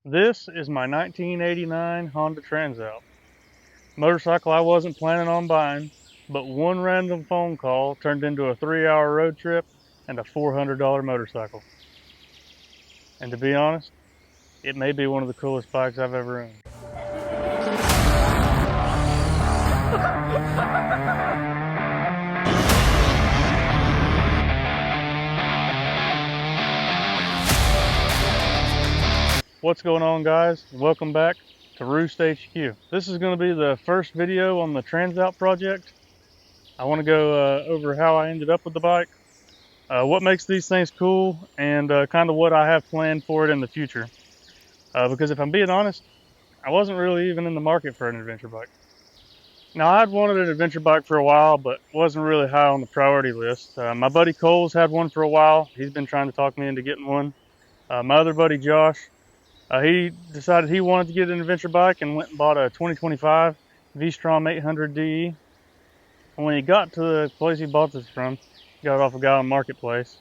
This is my 1989 Honda Transalp. Motorcycle I wasn't planning on buying, but one random phone call turned into a 3-hour road trip and a $400 motorcycle. And to be honest, it may be one of the coolest bikes I've ever owned. What's going on, guys? Welcome back to Roost HQ. This is going to be the first video on the Transalp project. I want to go over how I ended up with the bike, what makes these things cool, and kind of what I have planned for it in the future. Because if I'm being honest, I wasn't really even in the market for an adventure bike. Now, I'd wanted an adventure bike for a while, but wasn't really high on the priority list. My buddy Cole's had one for a while. He's been trying to talk me into getting one. My other buddy Josh, he decided he wanted to get an adventure bike and went and bought a 2025 V-Strom 800DE. And when he got to the place he bought this from, he got it off a guy on Marketplace.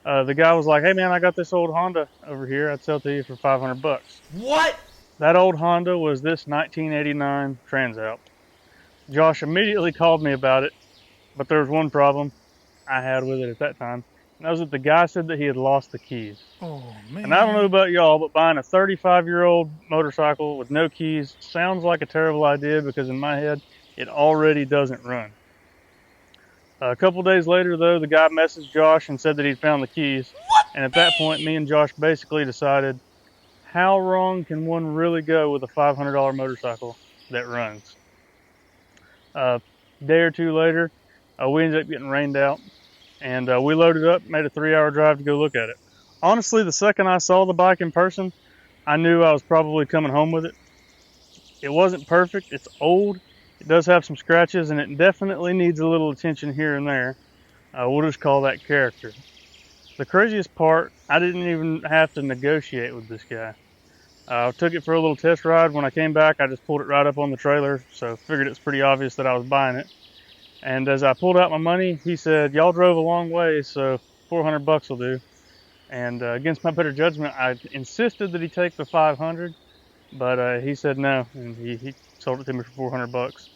The guy was like, "Hey man, I got this old Honda over here. I'd sell it to you for 500 bucks." What? That old Honda was this 1989 Transalp. Josh immediately called me about it, but there was one problem I had with it at that time. And that was that the guy said that he had lost the keys. Oh, man. And I don't know about y'all, but buying a 35-year-old motorcycle with no keys sounds like a terrible idea because in my head, it already doesn't run. A couple days later, though, the guy messaged Josh and said that he'd found the keys. And at that point, me and Josh basically decided, how wrong can one really go with a $500 motorcycle that runs? A day or two later, we ended up getting rained out, and we loaded up, made a 3-hour drive to go look at it. Honestly, the second I saw the bike in person, I knew I was probably coming home with it. It wasn't perfect, it's old, it does have some scratches, and it definitely needs a little attention here and there. We'll just call that character. The craziest part, I didn't even have to negotiate with this guy. I took it for a little test ride. When I came back, I just pulled it right up on the trailer, so figured it's pretty obvious that I was buying it. And as I pulled out my money, he said, "Y'all drove a long way, so 400 bucks will do." And against my better judgment, I insisted that he take the 500, but he said no, and he sold it to me for 400 bucks.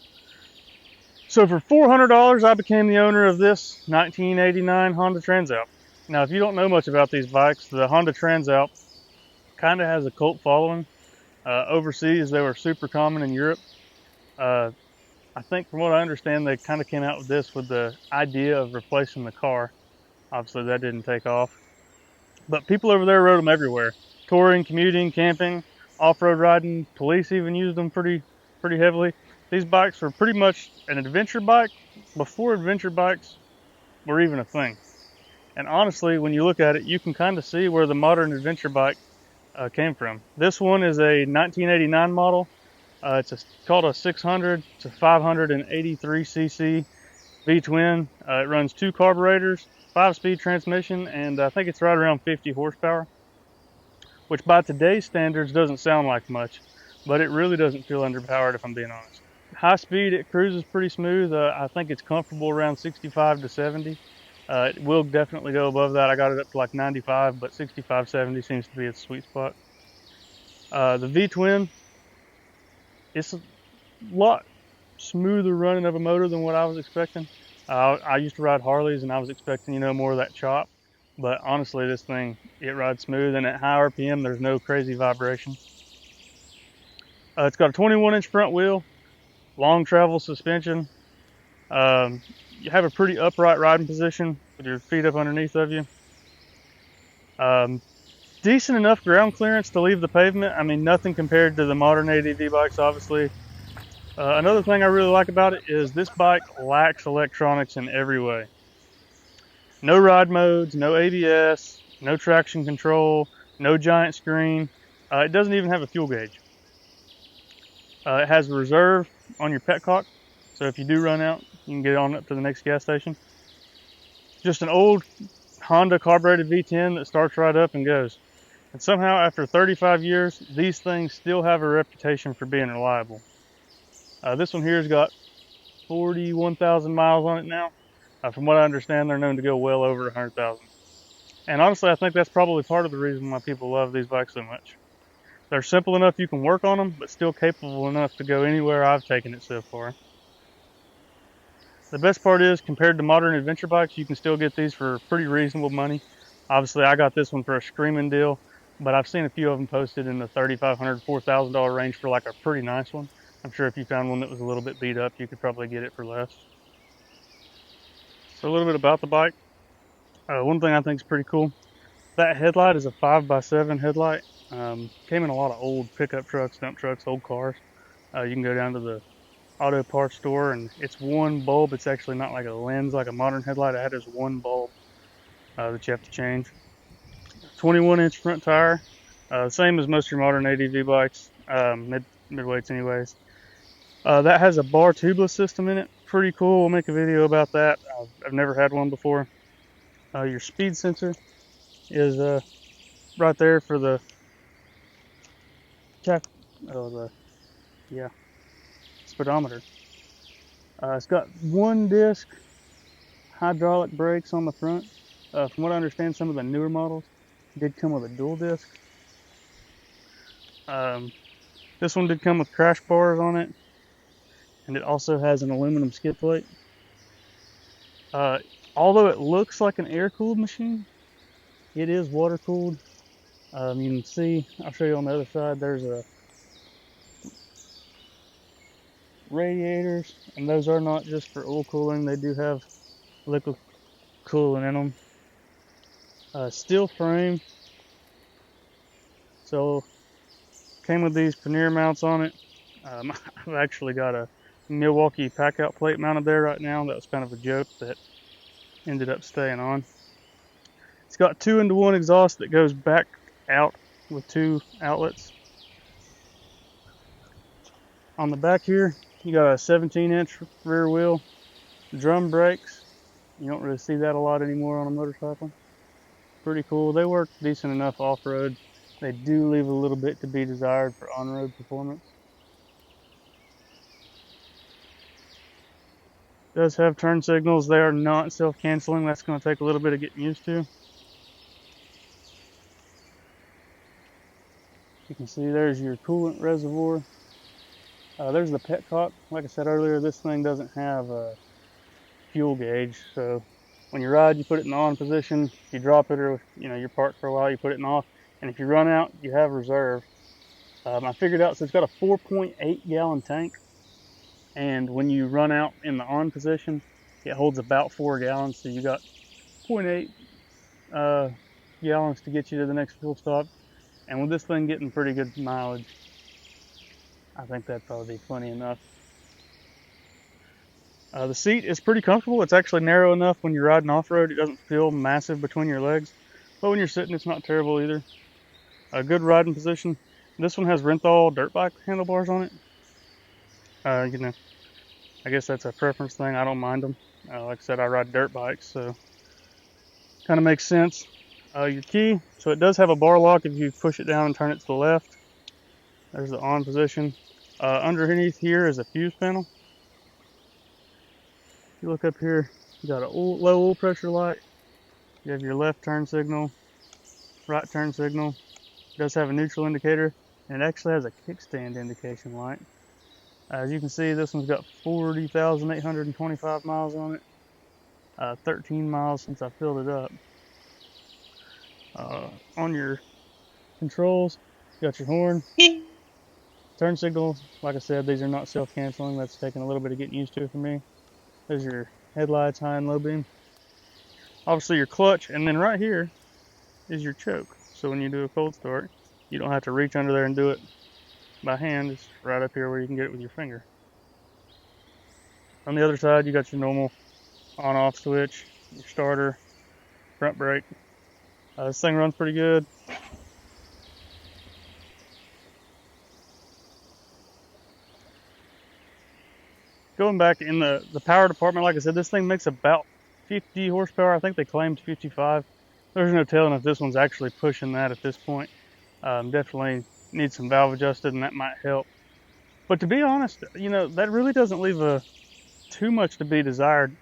So for $400, I became the owner of this 1989 Honda Transalp. Now, if you don't know much about these bikes, the Honda Transalp kind of has a cult following. Overseas, they were super common in Europe. I think from what I understand, they kind of came out with this with the idea of replacing the car. Obviously, that didn't take off. But people over there rode them everywhere. Touring, commuting, camping, off-road riding. Police even used them pretty heavily. These bikes were pretty much an adventure bike before adventure bikes were even a thing. And honestly, when you look at it, you can kind of see where the modern adventure bike came from. This one is a 1989 model. It's called a 600. It's a 583cc V-twin. It runs 2 carburetors, 5-speed transmission, and I think it's right around 50 horsepower, which by today's standards doesn't sound like much, but it really doesn't feel underpowered if I'm being honest. High speed, it cruises pretty smooth. I think it's comfortable around 65 to 70. It will definitely go above that. I got it up to like 95, but 65, 70 seems to be its sweet spot. The V-twin, it's a lot smoother running of a motor than what I was expecting. I used to ride Harleys and I was expecting, more of that chop. But honestly, this thing, it rides smooth, and at high RPM, there's no crazy vibration. It's got a 21-inch front wheel, long travel suspension. You have a pretty upright riding position with your feet up underneath of you. Decent enough ground clearance to leave the pavement. I mean, nothing compared to the modern ADV bikes, obviously. Another thing I really like about it is this bike lacks electronics in every way. No ride modes, no ABS, no traction control, no giant screen. It doesn't even have a fuel gauge. It has a reserve on your petcock, so if you do run out, you can get on up to the next gas station. Just an old Honda carbureted V10 that starts right up and goes. And somehow, after 35 years, these things still have a reputation for being reliable. This one here has got 41,000 miles on it now. From what I understand, they're known to go well over 100,000. And honestly, I think that's probably part of the reason why people love these bikes so much. They're simple enough you can work on them, but still capable enough to go anywhere I've taken it so far. The best part is, compared to modern adventure bikes, you can still get these for pretty reasonable money. Obviously, I got this one for a screaming deal, but I've seen a few of them posted in the $3,500, $4,000 range for like a pretty nice one. I'm sure if you found one that was a little bit beat up, you could probably get it for less. So a little bit about the bike. One thing I think is pretty cool, that headlight is a 5x7 headlight. Came in a lot of old pickup trucks, dump trucks, old cars. You can go down to the auto parts store and it's one bulb. It's actually not like a lens like a modern headlight. It has one bulb that you have to change. 21-inch front tire, same as most of your modern ADV bikes, midweights anyways. That has a bar tubeless system in it. Pretty cool. We'll make a video about that. I've never had one before. Your speed sensor is right there for the yeah, speedometer. It's got one disc hydraulic brakes on the front. From what I understand, some of the newer models did come with a dual disc. This one did come with crash bars on it, and it also has an aluminum skid plate. Although it looks like an air-cooled machine, it is water-cooled. You can see, I'll show you on the other side, there's a radiators, and those are not just for oil cooling. They do have liquid cooling in them. Steel frame, so came with these pannier mounts on it. I've actually got a Milwaukee pack-out plate mounted there right now. That was kind of a joke that ended up staying on. It's got 2-into-1 exhaust that goes back out with 2 outlets. On the back here, you got a 17-inch rear wheel, drum brakes. You don't really see that a lot anymore on a motorcycle. Pretty cool. They work decent enough off-road. They do leave a little bit to be desired for on-road performance. It does have turn signals. They are not self-canceling. That's going to take a little bit of getting used to. You can see there's your coolant reservoir. There's the petcock. Like I said earlier, this thing doesn't have a fuel gauge, so when you ride, you put it in the on position. If you drop it, or you're parked for a while, you put it in off, and if you run out, you have reserve. I figured out, so it's got a 4.8 gallon tank, and when you run out in the on position, it holds about 4 gallons, so you got 0.8 gallons to get you to the next fuel stop. And with this thing getting pretty good mileage, I think that'd probably be plenty enough. The seat is pretty comfortable. It's actually narrow enough when you're riding off-road. It doesn't feel massive between your legs. But when you're sitting, it's not terrible either. A good riding position. This one has Renthal dirt bike handlebars on it. I guess that's a preference thing. I don't mind them. Like I said, I ride dirt bikes, so kind of makes sense. Your key, so it does have a bar lock if you push it down and turn it to the left. There's the on position. Underneath here is a fuse panel. If you look up here, you got a low oil pressure light. You have your left turn signal, right turn signal. It does have a neutral indicator, and it actually has a kickstand indication light. As you can see, this one's got 40,825 miles on it. 13 miles since I filled it up. On your controls, you got your horn. Turn signals, like I said, these are not self-canceling. That's taking a little bit of getting used to for me. There's your headlights, high and low beam. Obviously your clutch, and then right here is your choke. So when you do a cold start, you don't have to reach under there and do it by hand. It's right up here where you can get it with your finger. On the other side, you got your normal on-off switch, your starter, front brake. This thing runs pretty good. Going back in the power department, like I said, this thing makes about 50 horsepower. I think they claimed 55. There's no telling if this one's actually pushing that at this point. Definitely needs some valve adjusted, and that might help. But to be honest, that really doesn't leave too much to be desired.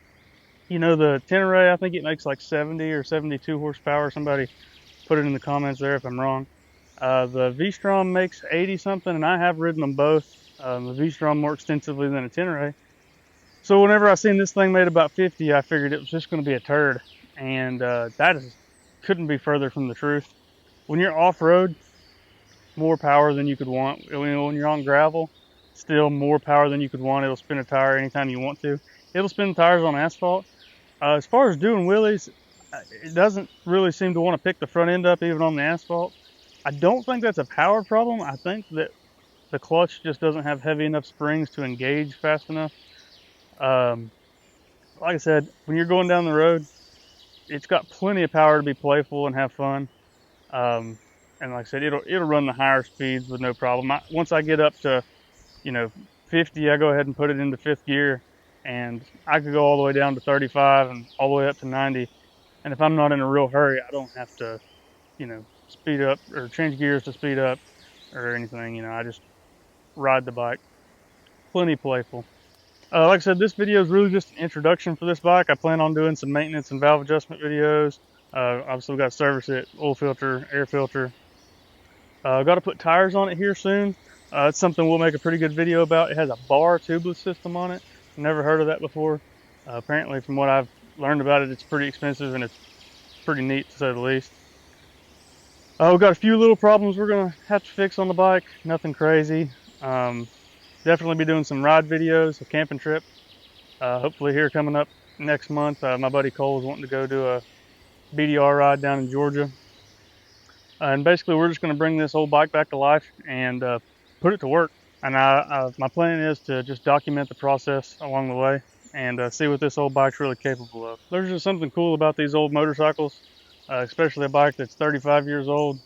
The Tenere, I think it makes like 70 or 72 horsepower. Somebody put it in the comments there if I'm wrong. The V-Strom makes 80 something, and I have ridden them both. The V-Strom more extensively than a Tenere. So whenever I seen this thing made about 50, I figured it was just going to be a turd, and couldn't be further from the truth. When you're off-road, more power than you could want. When you're on gravel, still more power than you could want. It'll spin a tire anytime you want to. It'll spin tires on asphalt. As far as doing wheelies, it doesn't really seem to want to pick the front end up even on the asphalt. I don't think that's a power problem. I think that the clutch just doesn't have heavy enough springs to engage fast enough. Like I said, when you're going down the road, it's got plenty of power to be playful and have fun. And like I said, it'll run the higher speeds with no problem. Once I get up to 50, I go ahead and put it into fifth gear, and I could go all the way down to 35 and all the way up to 90. And if I'm not in a real hurry, I don't have to speed up or change gears to speed up or anything. I just ride the bike. Plenty playful. Like I said, this video is really just an introduction for this bike. I plan on doing some maintenance and valve adjustment videos. Obviously, we've got to service it, oil filter, air filter. I've got to put tires on it here soon. It's something we'll make a pretty good video about. It has a bar tubeless system on it. Never heard of that before. Apparently, from what I've learned about it, it's pretty expensive and it's pretty neat to say the least. We've got a few little problems we're going to have to fix on the bike. Nothing crazy. Definitely be doing some ride videos, a camping trip. Hopefully here coming up next month. My buddy Cole is wanting to go do a BDR ride down in Georgia. And basically we're just going to bring this old bike back to life and put it to work. And my plan is to just document the process along the way and see what this old bike's really capable of. There's just something cool about these old motorcycles, especially a bike that's 35 years old,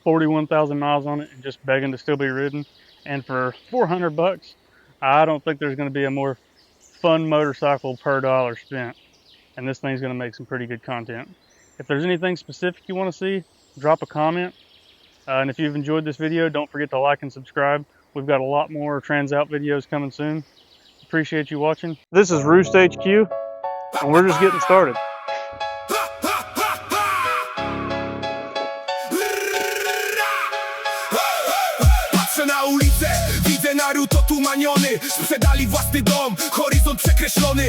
41,000 miles on it, and just begging to still be ridden. And for $400, I don't think there's going to be a more fun motorcycle per dollar spent. And this thing's going to make some pretty good content. If there's anything specific you want to see, drop a comment. And if you've enjoyed this video, don't forget to like and subscribe. We've got a lot more Transalp videos coming soon. Appreciate you watching. This is Roost HQ, and we're just getting started. Na ulicę, widzę naród otumaniony. Sprzedali własny dom, horyzont przekreślony.